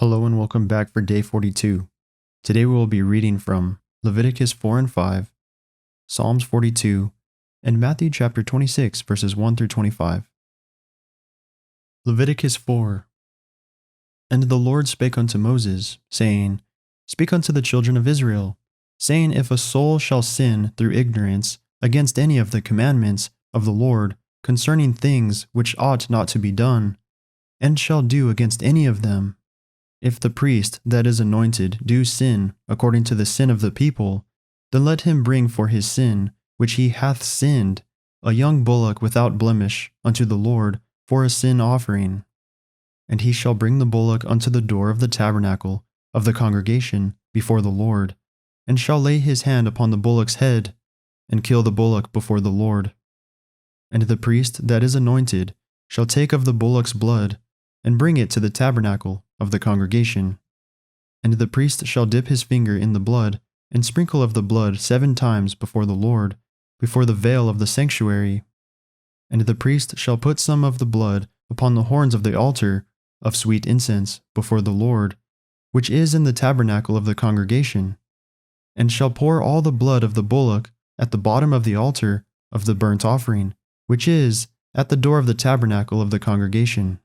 Hello and welcome back for day 42. Today we will be reading from Leviticus 4 and 5, Psalms 42, and Matthew chapter 26 verses 1 through 25. Leviticus 4. And the Lord spake unto Moses, saying, Speak unto the children of Israel, saying, If a soul shall sin through ignorance against any of the commandments of the Lord concerning things which ought not to be done, and shall do against any of them, if the priest that is anointed do sin according to the sin of the people, then let him bring for his sin, which he hath sinned, a young bullock without blemish unto the Lord for a sin offering. And he shall bring the bullock unto the door of the tabernacle of the congregation before the Lord, and shall lay his hand upon the bullock's head, and kill the bullock before the Lord. And the priest that is anointed shall take of the bullock's blood, and bring it to the tabernacle of the congregation. And the priest shall dip his finger in the blood, and sprinkle of the blood 7 times before the Lord, before the veil of the sanctuary. And the priest shall put some of the blood upon the horns of the altar of sweet incense before the Lord, which is in the tabernacle of the congregation, and shall pour all the blood of the bullock at the bottom of the altar of the burnt offering, which is at the door of the tabernacle of the congregation.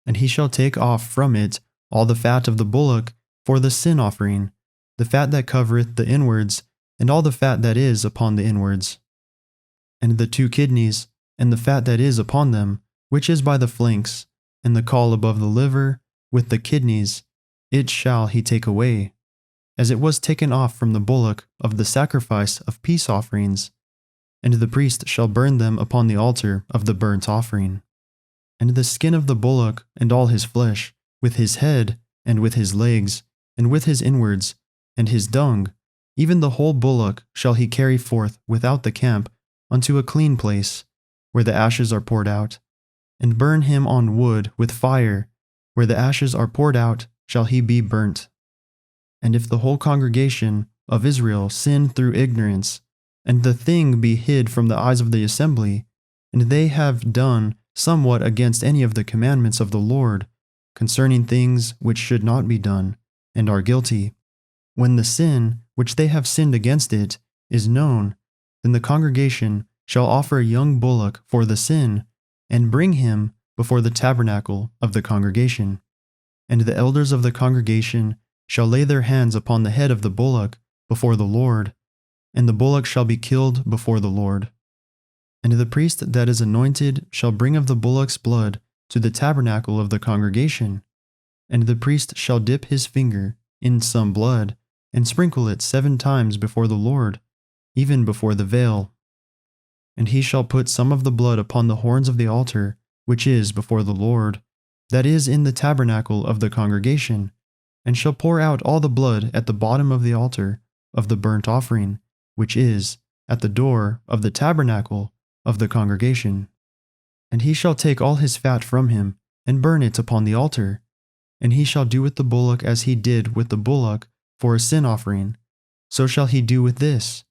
And he shall take off from it all the fat of the bullock for the sin offering, the fat that covereth the inwards, and all the fat that is upon the inwards, and the 2 kidneys, and the fat that is upon them, which is by the flanks, and the caul above the liver, with the kidneys, it shall he take away, as it was taken off from the bullock of the sacrifice of peace offerings, and the priest shall burn them upon the altar of the burnt offering. And the skin of the bullock, and all his flesh, with his head, and with his legs, and with his inwards, and his dung, even the whole bullock shall he carry forth without the camp unto a clean place, where the ashes are poured out, and burn him on wood with fire, where the ashes are poured out shall he be burnt. And if the whole congregation of Israel sin through ignorance, and the thing be hid from the eyes of the assembly, and they have done somewhat against any of the commandments of the Lord, concerning things which should not be done, and are guilty, when the sin which they have sinned against it is known, then the congregation shall offer a young bullock for the sin, and bring him before the tabernacle of the congregation. And the elders of the congregation shall lay their hands upon the head of the bullock before the Lord, and the bullock shall be killed before the Lord. And the priest that is anointed shall bring of the bullock's blood to the tabernacle of the congregation, and the priest shall dip his finger in some blood, and sprinkle it 7 times before the Lord, even before the veil. And he shall put some of the blood upon the horns of the altar, which is before the Lord, that is in the tabernacle of the congregation, and shall pour out all the blood at the bottom of the altar of the burnt offering, which is at the door of the tabernacle of the congregation. And he shall take all his fat from him, and burn it upon the altar. And he shall do with the bullock as he did with the bullock for a sin offering, so shall he do with this.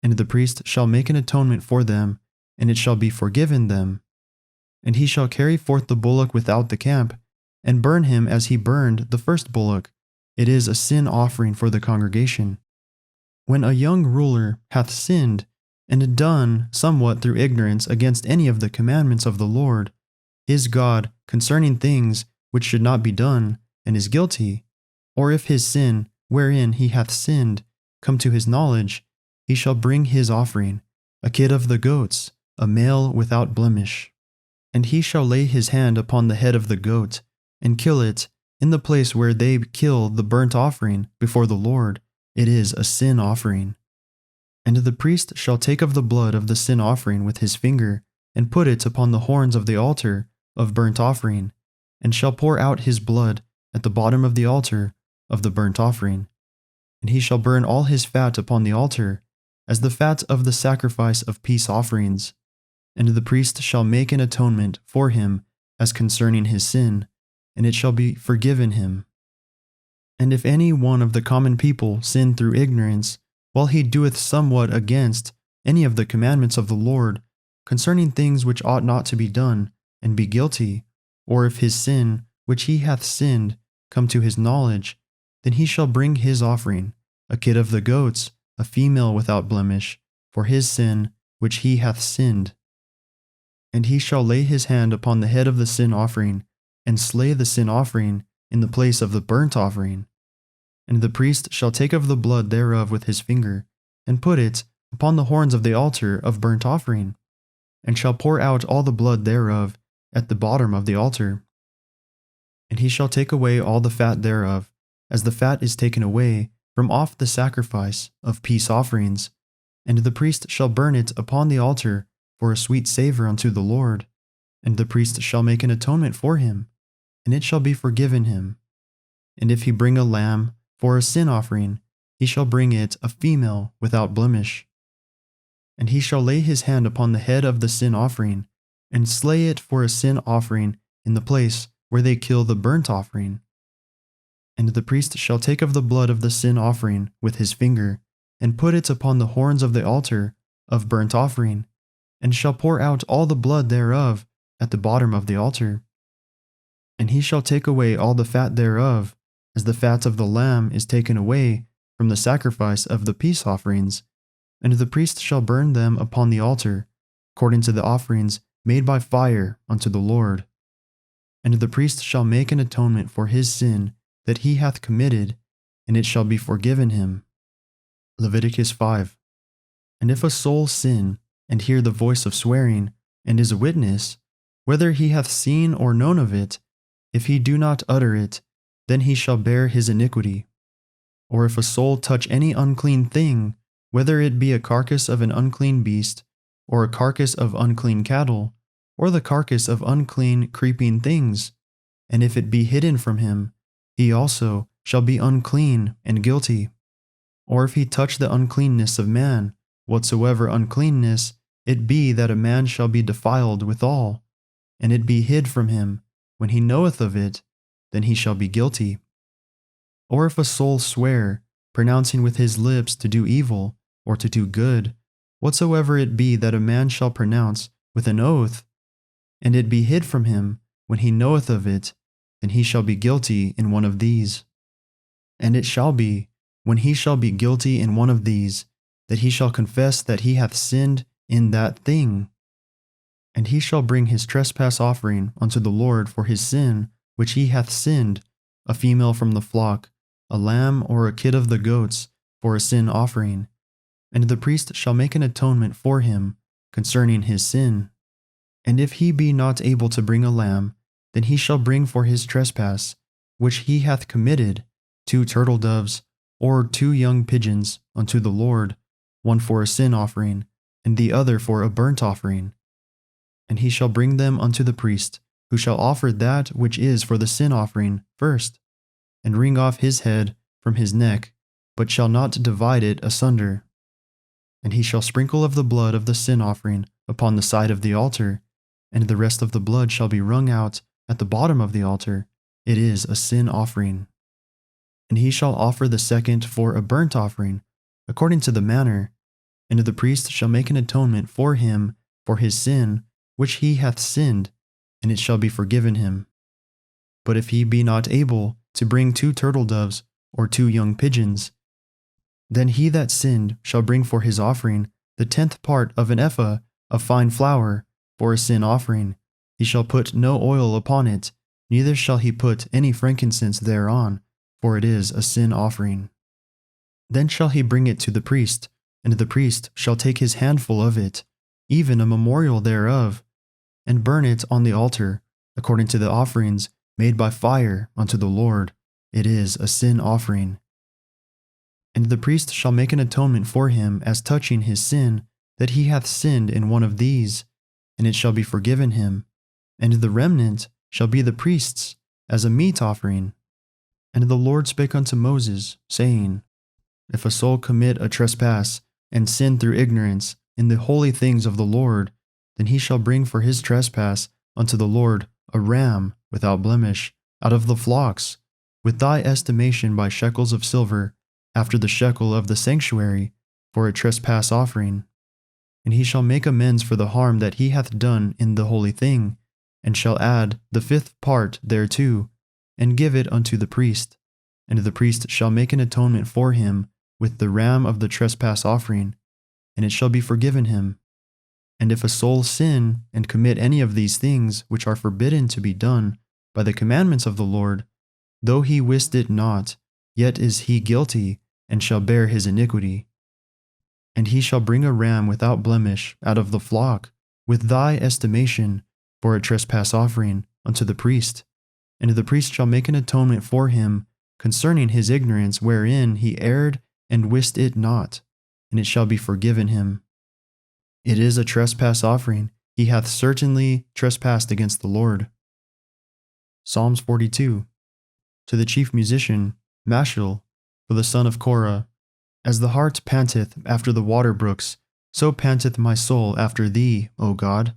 And the priest shall make an atonement for them, and it shall be forgiven them. And he shall carry forth the bullock without the camp, and burn him as he burned the first bullock. It is a sin offering for the congregation. When a young ruler hath sinned, and done somewhat through ignorance against any of the commandments of the Lord, his God, concerning things which should not be done, and is guilty, or if his sin, wherein he hath sinned, come to his knowledge, he shall bring his offering, a kid of the goats, a male without blemish. And he shall lay his hand upon the head of the goat, and kill it in the place where they kill the burnt offering before the Lord. It is a sin offering. And the priest shall take of the blood of the sin offering with his finger, and put it upon the horns of the altar of burnt offering, and shall pour out his blood at the bottom of the altar of the burnt offering. And he shall burn all his fat upon the altar, as the fat of the sacrifice of peace offerings. And the priest shall make an atonement for him as concerning his sin, and it shall be forgiven him. And if any one of the common people sin through ignorance, while he doeth somewhat against any of the commandments of the Lord, concerning things which ought not to be done, and be guilty, or if his sin, which he hath sinned, come to his knowledge, then he shall bring his offering, a kid of the goats, a female without blemish, for his sin which he hath sinned. And he shall lay his hand upon the head of the sin offering, and slay the sin offering in the place of the burnt offering. And the priest shall take of the blood thereof with his finger, and put it upon the horns of the altar of burnt offering, and shall pour out all the blood thereof at the bottom of the altar. And he shall take away all the fat thereof, as the fat is taken away from off the sacrifice of peace offerings, and the priest shall burn it upon the altar for a sweet savour unto the Lord. And the priest shall make an atonement for him, and it shall be forgiven him. And if he bring a lamb for a sin offering, he shall bring it a female without blemish. And he shall lay his hand upon the head of the sin offering, and slay it for a sin offering in the place where they kill the burnt offering. And the priest shall take of the blood of the sin offering with his finger, and put it upon the horns of the altar of burnt offering, and shall pour out all the blood thereof at the bottom of the altar. And he shall take away all the fat thereof, as the fat of the lamb is taken away from the sacrifice of the peace offerings, and the priest shall burn them upon the altar, according to the offerings made by fire unto the Lord. And the priest shall make an atonement for his sin that he hath committed, and it shall be forgiven him. Leviticus 5. And if a soul sin, and hear the voice of swearing, and is a witness, whether he hath seen or known of it, if he do not utter it, then he shall bear his iniquity. Or if a soul touch any unclean thing, whether it be a carcass of an unclean beast, or a carcass of unclean cattle, or the carcass of unclean creeping things, and if it be hidden from him, he also shall be unclean and guilty. Or if he touch the uncleanness of man, whatsoever uncleanness it be that a man shall be defiled withal, and it be hid from him, when he knoweth of it, then he shall be guilty. Or if a soul swear, pronouncing with his lips to do evil, or to do good, whatsoever it be that a man shall pronounce with an oath, and it be hid from him, when he knoweth of it, then he shall be guilty in one of these. And it shall be, when he shall be guilty in one of these, that he shall confess that he hath sinned in that thing. And he shall bring his trespass offering unto the Lord for his sin which he hath sinned, a female from the flock, a lamb or a kid of the goats, for a sin offering. And the priest shall make an atonement for him concerning his sin. And if he be not able to bring a lamb, then he shall bring for his trespass, which he hath committed, 2 turtle doves, or 2 young pigeons unto the Lord, one for a sin offering, and the other for a burnt offering. And he shall bring them unto the priest, who shall offer that which is for the sin offering first, and wring off his head from his neck, but shall not divide it asunder. And he shall sprinkle of the blood of the sin offering upon the side of the altar, and the rest of the blood shall be wrung out at the bottom of the altar. It is a sin offering. And he shall offer the second for a burnt offering, according to the manner, and the priest shall make an atonement for him for his sin which he hath sinned, and it shall be forgiven him. But if he be not able to bring 2 turtle doves or 2 young pigeons, then he that sinned shall bring for his offering the 10th part of an ephah of fine flour for a sin offering. He shall put no oil upon it, neither shall he put any frankincense thereon, for it is a sin offering. Then shall he bring it to the priest, and the priest shall take his handful of it, even a memorial thereof, and burn it on the altar, according to the offerings made by fire unto the Lord. It is a sin offering. And the priest shall make an atonement for him as touching his sin, that he hath sinned in one of these, and it shall be forgiven him. And the remnant shall be the priest's, as a meat offering. And the Lord spake unto Moses, saying, If a soul commit a trespass, and sin through ignorance in the holy things of the Lord, then he shall bring for his trespass unto the Lord a ram without blemish out of the flocks, with thy estimation by shekels of silver, after the shekel of the sanctuary, for a trespass offering. And he shall make amends for the harm that he hath done in the holy thing, and shall add the 5th part thereto, and give it unto the priest. And the priest shall make an atonement for him with the ram of the trespass offering, and it shall be forgiven him. And if a soul sin and commit any of these things which are forbidden to be done by the commandments of the Lord, though he wist it not, yet is he guilty, and shall bear his iniquity. And he shall bring a ram without blemish out of the flock, with thy estimation, for a trespass offering, unto the priest. And the priest shall make an atonement for him concerning his ignorance wherein he erred and wist it not, and it shall be forgiven him. It is a trespass offering. He hath certainly trespassed against the Lord. Psalms 42. To the chief musician, Mashal, for the son of Korah. As the hart panteth after the water brooks, so panteth my soul after thee, O God.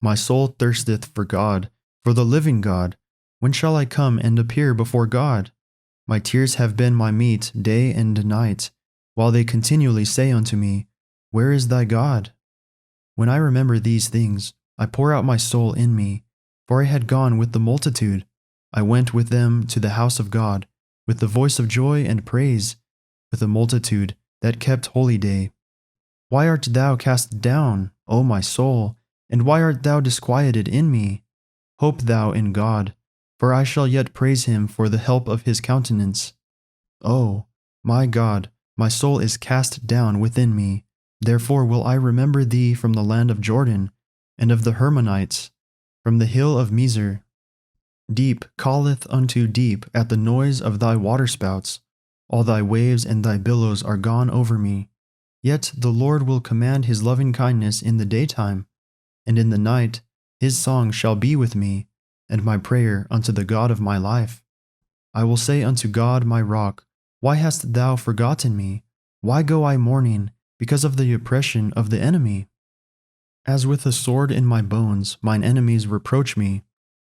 My soul thirsteth for God, for the living God. When shall I come and appear before God? My tears have been my meat day and night, while they continually say unto me, Where is thy God? When I remember these things, I pour out my soul in me, for I had gone with the multitude. I went with them to the house of God, with the voice of joy and praise, with a multitude that kept holy day. Why art thou cast down, O my soul, and why art thou disquieted in me? Hope thou in God, for I shall yet praise him for the help of his countenance. O, my God, my soul is cast down within me. Therefore will I remember thee from the land of Jordan, and of the Hermonites, from the hill of Mizar. Deep calleth unto deep at the noise of thy waterspouts. All thy waves and thy billows are gone over me. Yet the Lord will command his loving kindness in the daytime, and in the night his song shall be with me, and my prayer unto the God of my life. I will say unto God my rock, Why hast thou forgotten me? Why go I mourning, because of the oppression of the enemy? As with a sword in my bones mine enemies reproach me,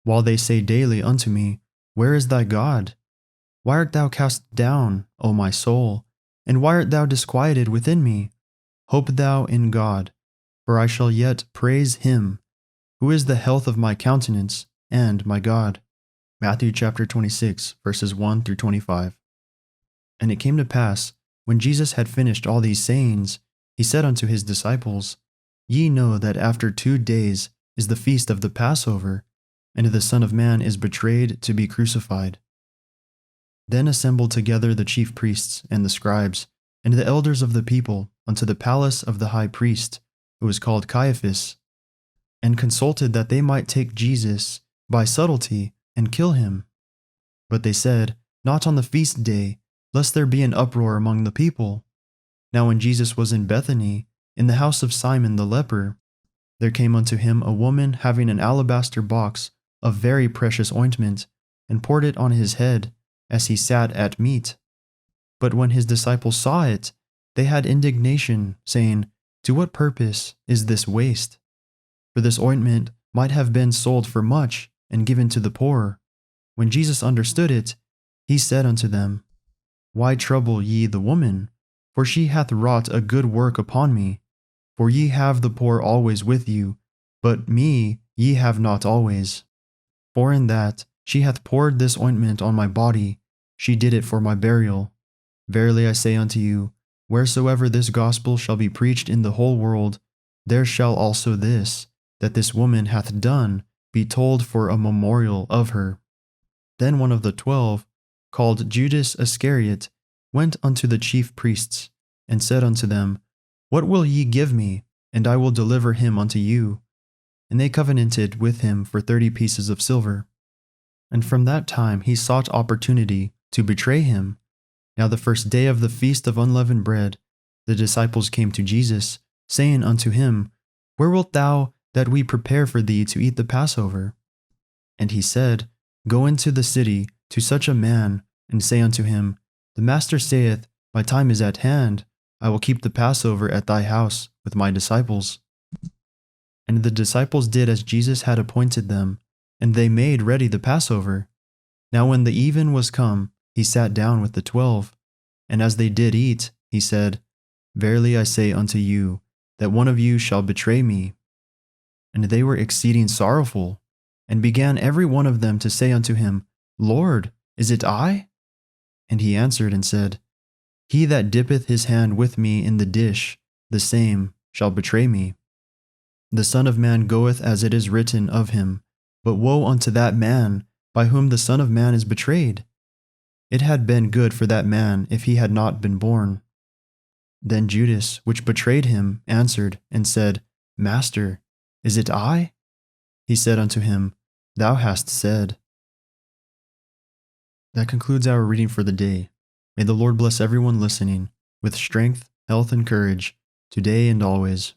while they say daily unto me, Where is thy God? Why art thou cast down, O my soul? And why art thou disquieted within me? Hope thou in God, for I shall yet praise him, who is the health of my countenance and my God. Matthew chapter 26, verses 1 through 25. And it came to pass, when Jesus had finished all these sayings, he said unto his disciples, Ye know that after 2 days is the feast of the Passover, and the Son of Man is betrayed to be crucified. Then assembled together the chief priests and the scribes, and the elders of the people unto the palace of the high priest, who was called Caiaphas, and consulted that they might take Jesus by subtlety and kill him. But they said, Not on the feast day, lest there be an uproar among the people. Now when Jesus was in Bethany, in the house of Simon the leper, there came unto him a woman having an alabaster box of very precious ointment, and poured it on his head, as he sat at meat. But when his disciples saw it, they had indignation, saying, To what purpose is this waste? For this ointment might have been sold for much, and given to the poor. When Jesus understood it, he said unto them, Why trouble ye the woman? For she hath wrought a good work upon me. For ye have the poor always with you, but me ye have not always. For in that she hath poured this ointment on my body, she did it for my burial. Verily I say unto you, wheresoever this gospel shall be preached in the whole world, there shall also this, that this woman hath done, be told for a memorial of her. Then one of the 12, called Judas Iscariot, went unto the chief priests, and said unto them, What will ye give me, and I will deliver him unto you? And they covenanted with him for 30 pieces of silver. And from that time he sought opportunity to betray him. Now the first day of the feast of unleavened bread, the disciples came to Jesus, saying unto him, Where wilt thou that we prepare for thee to eat the Passover? And he said, Go into the city to such a man, and say unto him, The Master saith, My time is at hand, I will keep the Passover at thy house with my disciples. And the disciples did as Jesus had appointed them, and they made ready the Passover. Now when the even was come, he sat down with the 12, and as they did eat, he said, Verily I say unto you, that one of you shall betray me. And they were exceeding sorrowful, and began every one of them to say unto him, Lord, is it I? And he answered and said, He that dippeth his hand with me in the dish, the same shall betray me. The Son of Man goeth as it is written of him, but woe unto that man by whom the Son of Man is betrayed! It had been good for that man if he had not been born. Then Judas, which betrayed him, answered and said, Master, is it I? He said unto him, Thou hast said. That concludes our reading for the day. May the Lord bless everyone listening with strength, health, and courage, today and always.